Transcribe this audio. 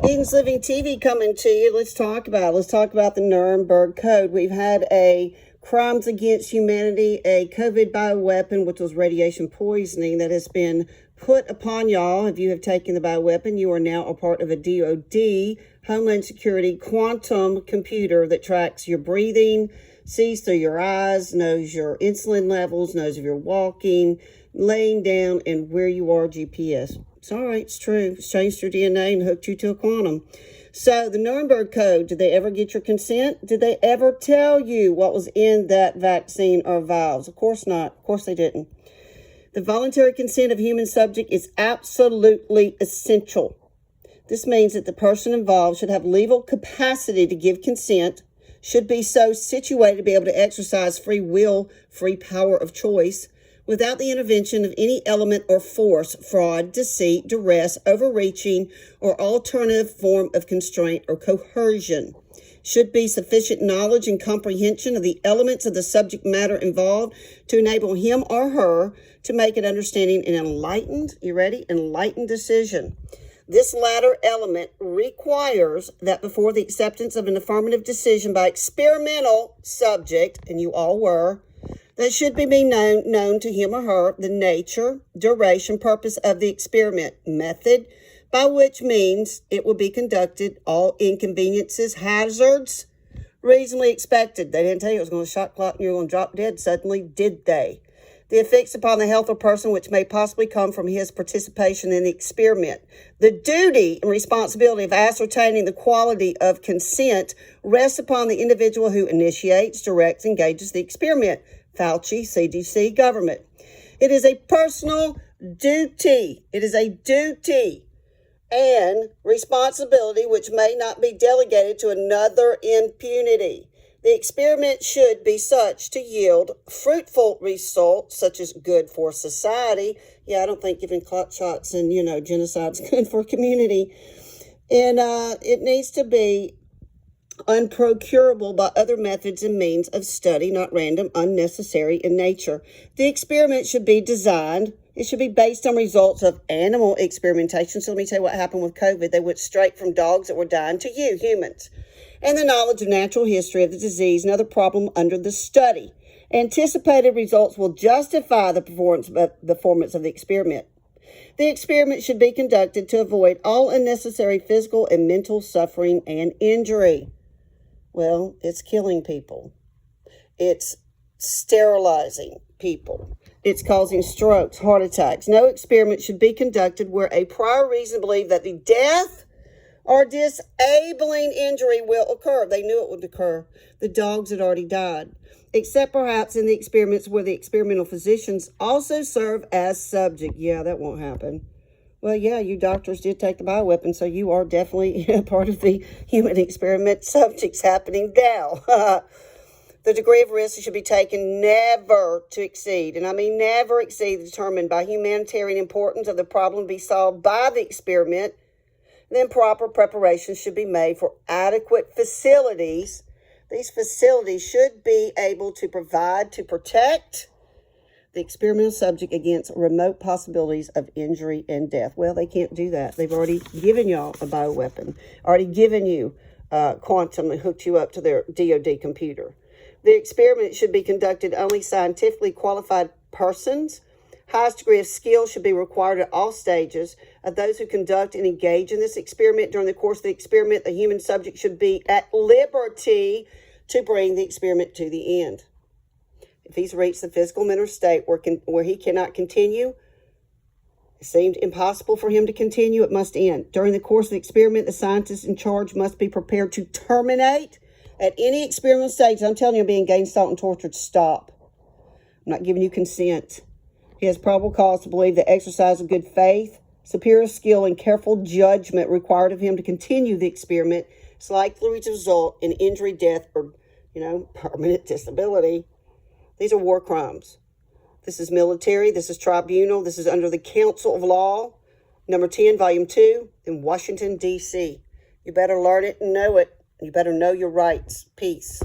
Edenslivingtv coming to you. Let's talk about the Nuremberg Code. We've had a crimes against humanity, a COVID bioweapon, which was radiation poisoning, that has been put upon y'all. If you have taken the bioweapon, you are now a part of a DOD, Homeland Security, quantum computer that tracks your breathing, sees through your eyes, knows your insulin levels, knows if you're walking, laying down, and where you are, GPS. It's all right, it's true. It's changed your DNA and hooked you to a quantum. So the Nuremberg Code, did they ever get your consent? Did they ever tell you what was in that vaccine or vials? Of course not. Of course they didn't. The voluntary consent of human subject is absolutely essential. This means that the person involved should have legal capacity to give consent, should be so situated to be able to exercise free will, free power of choice, without the intervention of any element or force, fraud, deceit, duress, overreaching, or alternative form of constraint or coercion. Should be sufficient knowledge and comprehension of the elements of the subject matter involved to enable him or her to make an understanding and enlightened decision. This latter element requires that before the acceptance of an affirmative decision by experimental subject, and you all were, that should be known to him or her the nature, duration, purpose of the experiment, method by which means it will be conducted, all inconveniences, hazards, reasonably expected. They didn't tell you it was going to shot clot and you're going to drop dead suddenly, did they? The effects upon the health of person which may possibly come from his participation in the experiment. The duty and responsibility of ascertaining the quality of consent rests upon the individual who initiates, directs, engages the experiment. Fauci, CDC, government. It is a personal duty. It is a duty and responsibility which may not be delegated to another impunity. The experiment should be such to yield fruitful results, such as good for society. Yeah, I don't think giving clot shots and, genocide's good for community. And it needs to be unprocurable by other methods and means of study, not random, unnecessary in nature. The experiment should be designed. It should be based on results of animal experimentation. So let me tell you what happened with COVID. They went straight from dogs that were dying to you, humans. And the knowledge of natural history of the disease and other problem under the study. Anticipated results will justify the performance of the experiment. The experiment should be conducted to avoid all unnecessary physical and mental suffering and injury. Well, it's killing people. It's sterilizing people. It's causing strokes, heart attacks. No experiment should be conducted where a prior reason to believe that the death or disabling injury will occur. They knew it would occur. The dogs had already died, except perhaps in the experiments where the experimental physicians also serve as subject. Yeah, that won't happen. Well, yeah, you doctors did take the bioweapon, so you are definitely part of the human experiment subjects happening now. The degree of risk should be taken never to exceed, and I mean never exceed, determined by humanitarian importance of the problem to be solved by the experiment. Then proper preparations should be made for adequate facilities. These facilities should be able to provide, to protect the experimental subject against remote possibilities of injury and death. Well, they can't do that. They've already given y'all a bioweapon, already given you quantum and hooked you up to their DOD computer. The experiment should be conducted only scientifically qualified persons. Highest degree of skill should be required at all stages of those who conduct and engage in this experiment. During the course of the experiment, the human subject should be at liberty to bring the experiment to the end. If he's reached the physical mental state where he cannot continue, it seemed impossible for him to continue, it must end. During the course of the experiment, the scientists in charge must be prepared to terminate at any experimental stage. I'm telling you, being gained, sought, and tortured, stop. I'm not giving you consent. He has probable cause to believe the exercise of good faith, superior skill, and careful judgment required of him to continue the experiment is likely to result in injury, death, or, permanent disability. These are war crimes. This is military. This is tribunal. This is under the Council of Law, number 10, volume 2, in Washington, D.C. You better learn it and know it. You better know your rights. Peace.